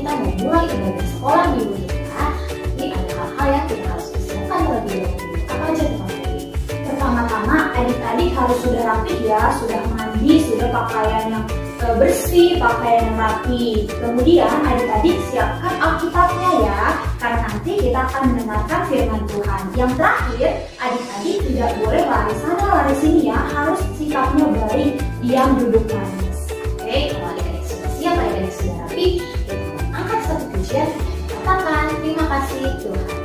kita mau mulai ibadah sekolah minggu kita, ini ada hal-hal yang kita harus persiapkan terlebih dahulu. Apa aja teman-teman? Pertama-tama, adik-adik harus sudah rapi ya, sudah mandi, sudah pakaian yang bersih, pakaian yang rapi. Kemudian adik-adik siapkan Alkitabnya ya, karena nanti kita akan mendengarkan firman Tuhan. Yang terakhir, adik-adik tidak boleh lari sana lari sini ya, harus sikapnya baik, diam duduk manis. Oke, kalau adik-adik sudah siap, adik-adik sudah rapi, kita angkat satu pujian, katakan terima kasih Tuhan.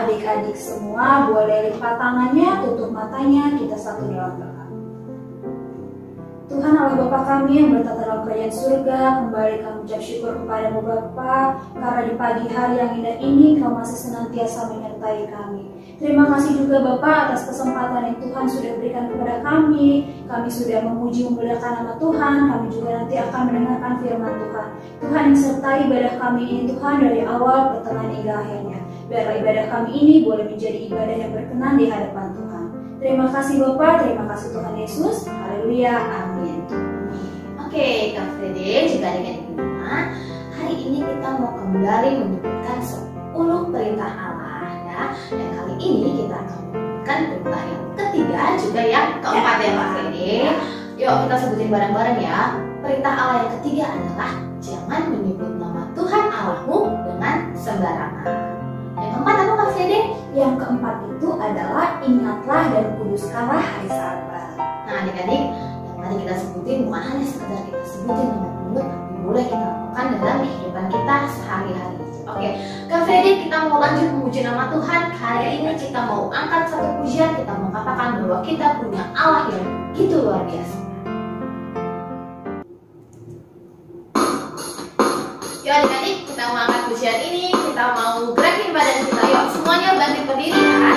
adik-adik semua boleh lipat tangannya, tutup matanya, kita satu dalam doa. Tuhan Allah Bapa kami yang bertata dalam kerajaan surga, kembali kami ucap syukur kepadamu Bapa, karena di pagi hari yang indah ini Kau masih senantiasa menyertai kami. Terima kasih juga Bapak atas kesempatan yang Tuhan sudah berikan kepada kami. Kami sudah memuji memuliakan nama Tuhan. Kami juga nanti akan mendengarkan firman Tuhan. Tuhan yang sertai ibadah kami ini Tuhan dari awal, pertengahan hingga akhirnya. Biarlah ibadah kami ini boleh menjadi ibadah yang berkenan di hadapan Tuhan. Terima kasih Bapak, terima kasih Tuhan Yesus. Haleluya, amin. Oke, Kak Frede, jika adik-adik di rumah, hari ini kita mau kembali menyebutkan 10 perintah Allah ya. Dan kali ini kita akan menyebutkan perintah yang ketiga juga yang keempat ya Kak Frede. Yuk kita sebutin bareng-bareng ya. Perintah Allah yang ketiga adalah jangan menyebut nama Tuhan Allahmu dengan sembarangan. Yang keempat apa Kak Frede? Yang keempat itu adalah ingatlah dan kuduskanlah hari Sabat. Nah adik-adik, yang tadi kita sebutin bukan hanya sekedar kita sebutin dengan mulut, tapi boleh kita lakukan dalam kehidupan kita sehari-hari. Oke, Kak Frede, kita mau lanjut memuji nama Tuhan. Hari ini kita mau angkat satu pujian, kita mau katakan bahwa kita punya Allah yang begitu luar biasa. Yuk adik-adik, kita mau angkat pujian ini, kita mau gerakin badan kita. Yuk semuanya bantu berdiri ya.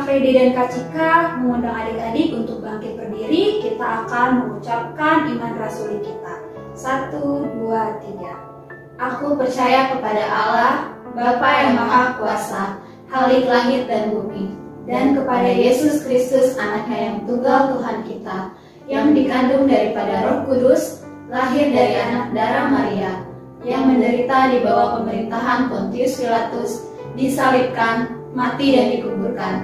Frede dan Kak Cika mengundang adik-adik untuk bangkit berdiri. Kita akan mengucapkan iman rasuli kita. 1, 2, 3. Aku percaya kepada Allah, Bapa yang Maha Kuasa, Khalik langit dan bumi, dan kepada Yesus Kristus, Anaknya yang tunggal Tuhan kita, yang dikandung daripada Roh Kudus, lahir dari anak darah Maria, yang menderita di bawah pemerintahan Pontius Pilatus, disalibkan, mati dan dikuburkan,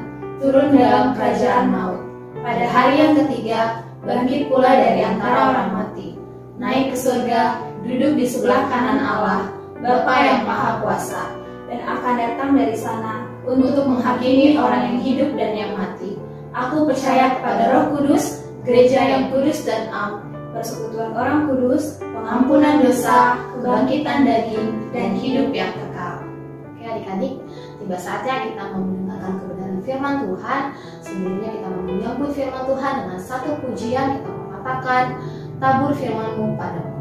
turun dalam kerajaan maut. Pada hari yang ketiga, bangkit pula dari antara orang mati, naik ke surga, duduk di sebelah kanan Allah, Bapa yang Maha Kuasa, dan akan datang dari sana untuk menghakimi orang yang hidup dan yang mati. Aku percaya kepada Roh Kudus, gereja yang kudus dan am, persekutuan orang kudus, pengampunan dosa, kebangkitan daging, dan hidup yang kekal. Oke adik-adik, tiba saatnya kita mendengarkan kebenaran firman Tuhan. Sebelumnya kita mau menyambut firman Tuhan dengan satu pujian. Kita mau Katakan, tabur firman-Mu padaku.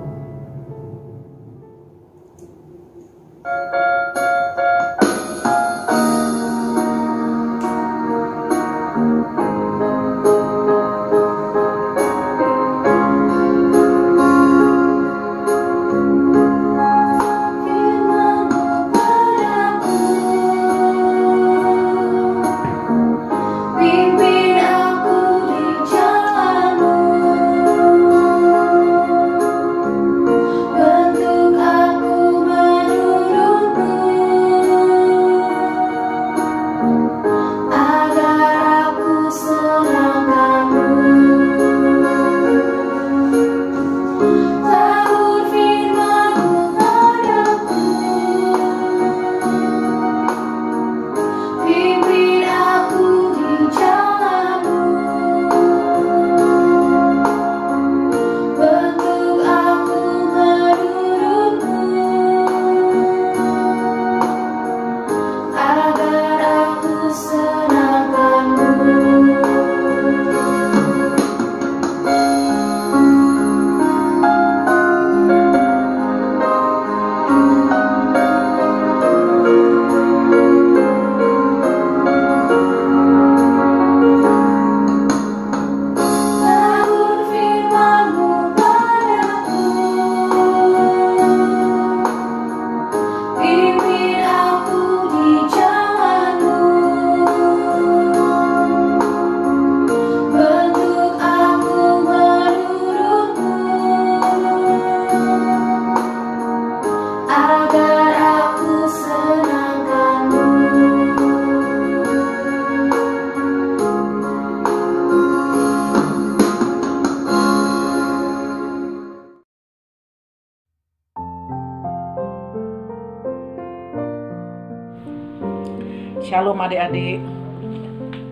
Shalom adik-adik.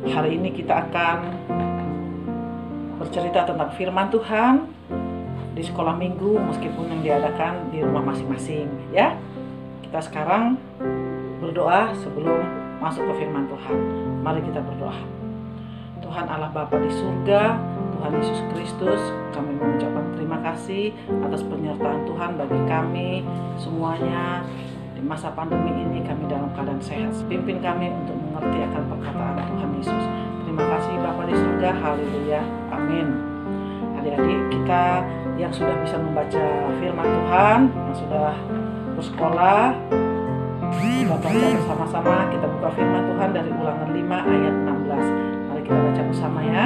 Hari ini kita akan bercerita tentang firman Tuhan di sekolah minggu, meskipun yang diadakan di rumah masing-masing ya. Kita sekarang berdoa sebelum masuk ke firman Tuhan. Mari kita berdoa. Tuhan Allah Bapa di surga, Tuhan Yesus Kristus, kami mengucapkan terima kasih atas penyertaan Tuhan bagi kami semuanya. Di masa pandemi ini kami dalam keadaan sehat. Pimpin kami untuk mengerti akan perkataan Tuhan Yesus. Terima kasih Bapa di surga. Haleluya. Amin. Adik-adik kita yang sudah bisa membaca firman Tuhan, yang sudah bersekolah, kita baca bersama-sama. Kita buka firman Tuhan dari Ulangan 5 ayat 16. Mari kita baca bersama ya.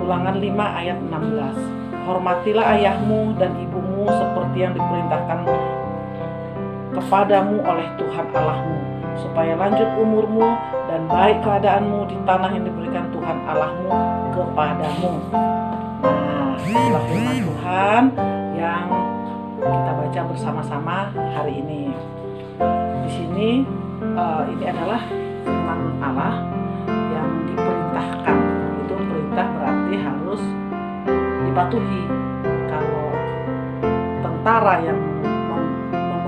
Ulangan 5 ayat 16. Hormatilah ayahmu dan ibumu seperti yang diperintahkan kepadamu oleh Tuhan Allahmu, supaya lanjut umurmu dan baik keadaanmu di tanah yang diberikan Tuhan Allahmu kepadamu. Nah, itulah firman Tuhan yang kita baca bersama-sama hari ini. Di sini ini adalah firman Allah yang diperintahkan. Itu perintah berarti harus dipatuhi. Kalau tentara yang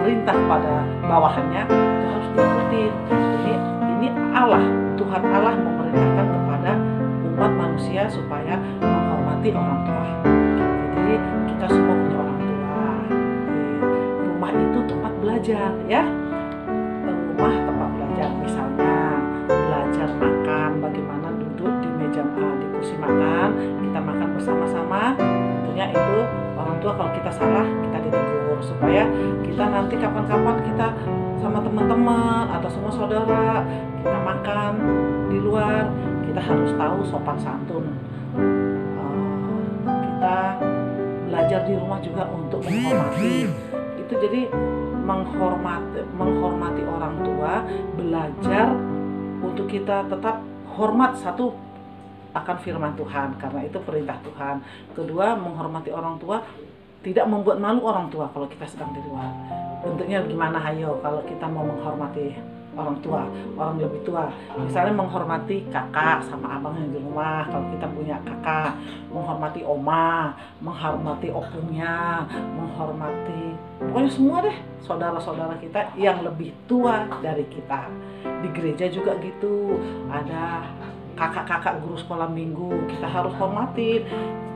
perintah pada bawahannya itu harus diikuti. Jadi ini Allah, Tuhan Allah memerintahkan kepada umat manusia supaya menghormati orang tua. Jadi kita semua punya orang tua. Di rumah itu tempat belajar ya. Rumah tempat belajar, misalnya belajar makan, bagaimana duduk di meja di kursi makan, kita makan bersama-sama. Tentunya itu orang tua kalau kita salah kita ditegur, supaya kita nanti kapan-kapan kita sama teman-teman atau sama saudara kita makan di luar, kita harus tahu sopan santun. Kita belajar di rumah juga untuk menghormati. Itu jadi menghormati orang tua, belajar untuk kita tetap hormat satu akan firman Tuhan, karena itu perintah Tuhan. Kedua, menghormati orang tua, tidak membuat malu orang tua kalau kita sedang di luar. Bentuknya gimana, ayo, kalau kita mau menghormati orang tua, orang lebih tua, misalnya menghormati kakak sama abang yang di rumah, kalau kita punya kakak, menghormati oma, menghormati opungnya, menghormati pokoknya semua deh saudara-saudara kita yang lebih tua dari kita. Di gereja juga gitu, ada kakak-kakak guru sekolah minggu, kita harus hormatin.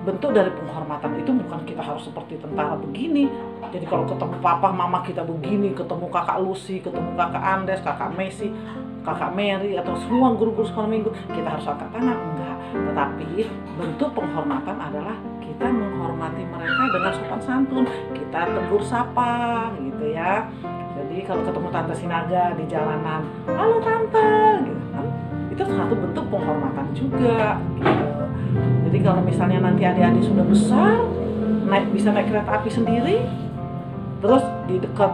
Bentuk dari penghormatan itu bukan kita harus seperti tentara begini. Jadi kalau ketemu papa mama kita begini, ketemu kakak Lucy, ketemu kakak Andes, kakak Messi, kakak Mary, atau semua guru-guru sekolah minggu, kita harus angkat tangan. Enggak. Tetapi bentuk penghormatan adalah kita menghormati mereka dengan sopan santun. Kita tegur sapa gitu ya. Jadi kalau ketemu Tante Sinaga di jalanan, halo Tante, gitu kan. Itu satu bentuk penghormatan juga gitu. Jadi kalau misalnya nanti adik-adik sudah besar, bisa naik kereta api sendiri, terus di dekat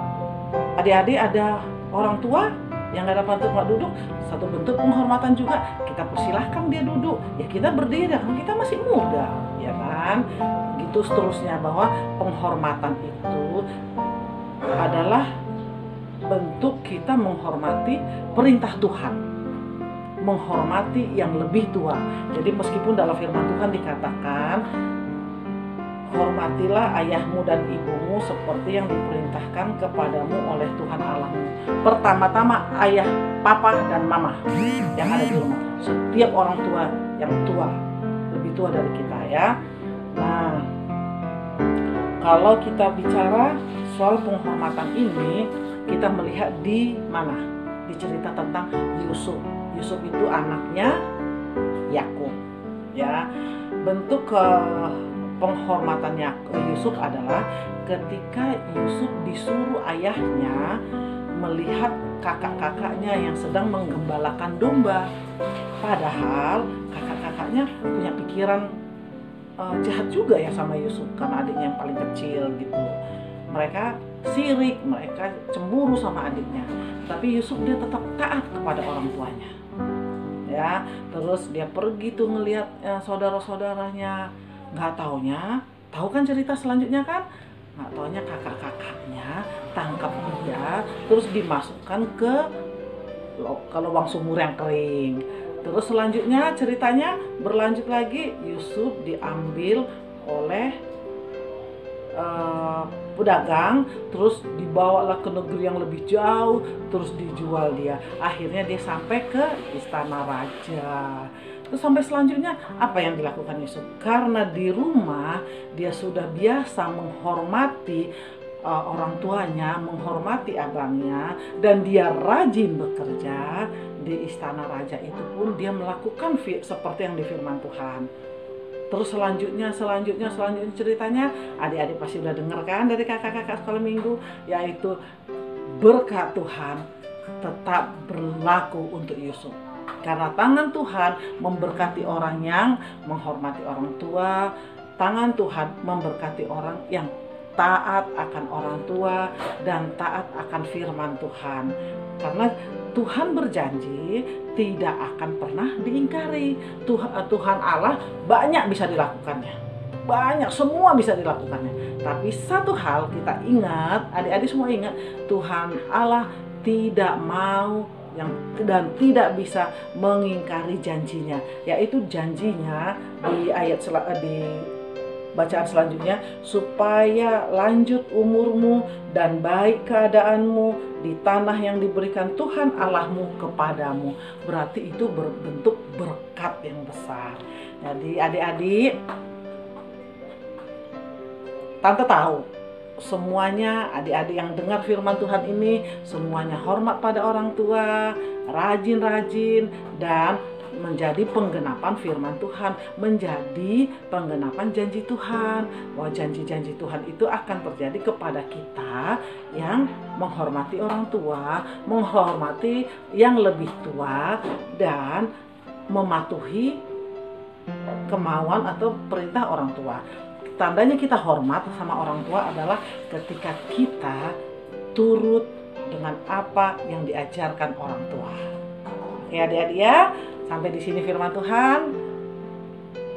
adik-adik ada orang tua yang nggak dapat tempat duduk, satu bentuk penghormatan juga, kita persilahkan dia duduk, ya kita berdiri, karena kita masih muda, ya kan? Gitu seterusnya, bahwa penghormatan itu adalah bentuk kita menghormati perintah Tuhan, menghormati yang lebih tua. Jadi meskipun dalam firman Tuhan dikatakan, hormatilah ayahmu dan ibumu seperti yang diperintahkan kepadamu oleh Tuhan Allahmu. Pertama-tama ayah, papa, dan mama yang ada di rumah. Setiap orang tua yang tua, lebih tua dari kita ya. Nah, kalau kita bicara soal penghormatan ini, kita melihat di mana? Di cerita tentang Yusuf. Yusuf itu anaknya Yakub. Ya, bentuk penghormatan Yusuf adalah ketika Yusuf disuruh ayahnya melihat kakak-kakaknya yang sedang menggembalakan domba. Padahal kakak-kakaknya punya pikiran jahat juga ya sama Yusuf, karena adiknya yang paling kecil gitu. Mereka sirik, mereka cemburu sama adiknya. Tapi Yusuf dia tetap taat kepada orang tuanya. Ya, terus dia pergi tuh ngelihat saudara-saudaranya. Nggak taunya, tahu kan cerita selanjutnya kan? Nggak taunya kakak-kakaknya tangkap dia, terus dimasukkan ke lubang sumur yang kering. Terus selanjutnya ceritanya berlanjut lagi, Yusuf diambil oleh pedagang, terus dibawalah ke negeri yang lebih jauh, terus dijual dia. Akhirnya dia sampai ke istana raja. Terus sampai selanjutnya apa yang dilakukan Yusuf? Karena di rumah dia sudah biasa menghormati orang tuanya, menghormati abangnya, dan dia rajin bekerja. Di istana raja itu pun dia melakukan seperti yang di firman Tuhan. Terus selanjutnya ceritanya, adik-adik pasti udah dengar kan dari kakak-kakak sekolah minggu, yaitu berkat Tuhan tetap berlaku untuk Yusuf. Karena tangan Tuhan memberkati orang yang menghormati orang tua, tangan Tuhan memberkati orang yang taat akan orang tua dan taat akan firman Tuhan. Karena Tuhan berjanji tidak akan pernah diingkari. Tuhan Allah banyak bisa dilakukannya. Banyak, semua bisa dilakukannya. Tapi satu hal kita ingat, adik-adik semua ingat, Tuhan Allah tidak mau dan tidak bisa mengingkari janjinya. Yaitu janjinya di di bacaan selanjutnya, supaya lanjut umurmu dan baik keadaanmu di tanah yang diberikan Tuhan Allahmu kepadamu. Berarti itu berbentuk berkat yang besar. Jadi adik-adik, Tante tahu semuanya adik-adik yang dengar firman Tuhan ini semuanya hormat pada orang tua, rajin-rajin, dan menjadi penggenapan firman Tuhan, menjadi penggenapan janji Tuhan. Bahwa janji-janji Tuhan itu akan terjadi kepada kita yang menghormati orang tua, menghormati yang lebih tua, dan mematuhi kemauan atau perintah orang tua. Tandanya kita hormat sama orang tua adalah ketika kita turut dengan apa yang diajarkan orang tua. Ya adik-adik ya, sampai di sini firman Tuhan.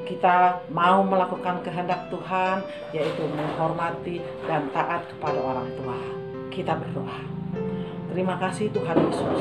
Kita mau melakukan kehendak Tuhan, yaitu menghormati dan taat kepada orang tua. Kita berdoa. Terima kasih Tuhan Yesus,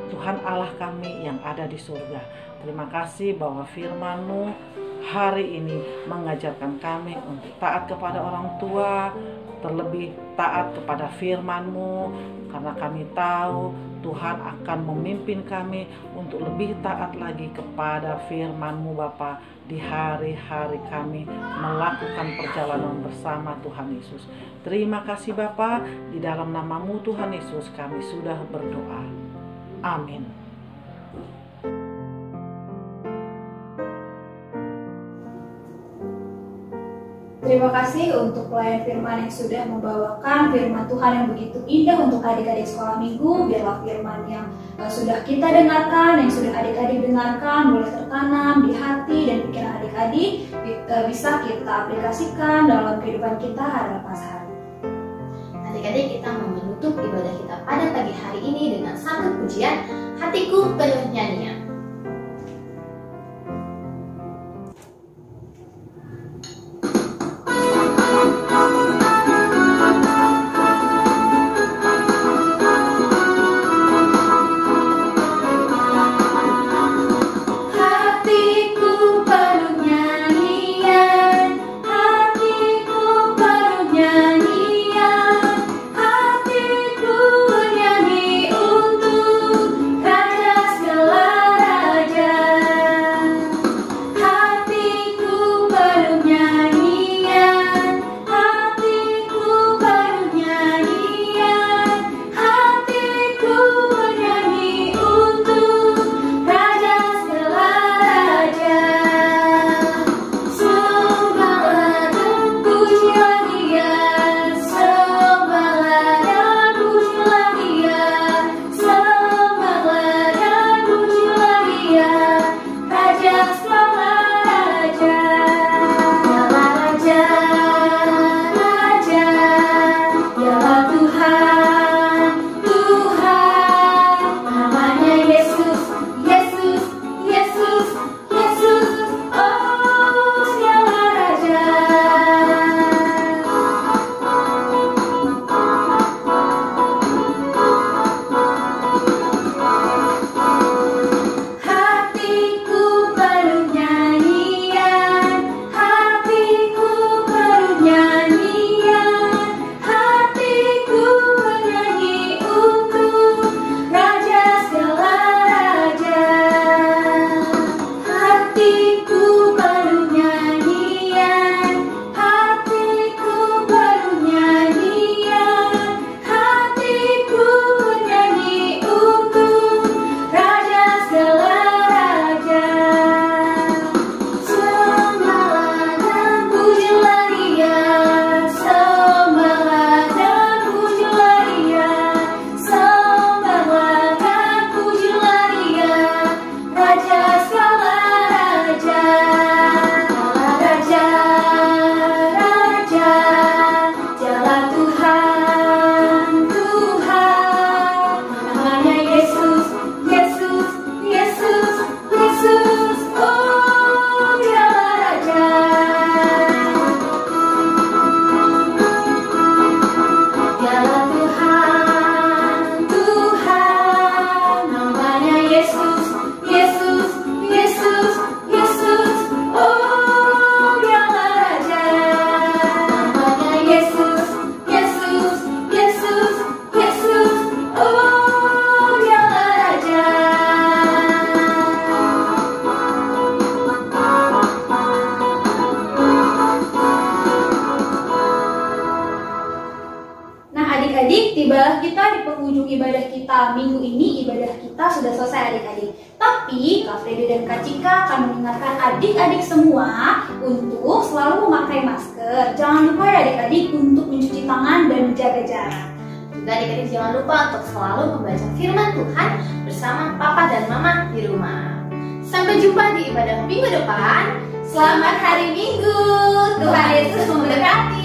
Tuhan Allah kami yang ada di surga. Terima kasih bahwa firman-Mu hari ini mengajarkan kami untuk taat kepada orang tua, terlebih taat kepada firman-Mu, karena kami tahu Tuhan akan memimpin kami untuk lebih taat lagi kepada firman-Mu Bapa di hari-hari kami melakukan perjalanan bersama Tuhan Yesus. Terima kasih Bapa, di dalam nama-Mu Tuhan Yesus kami sudah berdoa. Amin. Terima kasih untuk pelayan firman yang sudah membawakan firman Tuhan yang begitu indah untuk adik-adik sekolah minggu. Biarlah firman yang sudah kita dengarkan, yang sudah adik-adik dengarkan, boleh tertanam di hati dan pikiran adik-adik, bisa kita aplikasikan dalam kehidupan kita hari lepas hari. Adik-adik, kita mau menutup ibadah kita pada pagi hari ini dengan satu pujian, Hatiku Penuh Nyanyian. Tibalah kita di penghujung ibadah kita minggu ini. Ibadah kita sudah selesai adik-adik. Tapi Kak Freddy dan Kak Cika akan mengingatkan adik-adik semua untuk selalu memakai masker. Jangan lupa ya adik-adik untuk mencuci tangan dan menjaga jarak. Juga adik-adik jangan lupa untuk selalu membaca firman Tuhan bersama Papa dan Mama di rumah. Sampai jumpa di ibadah minggu depan. Selamat hari Minggu. Tuhan Yesus memberkati.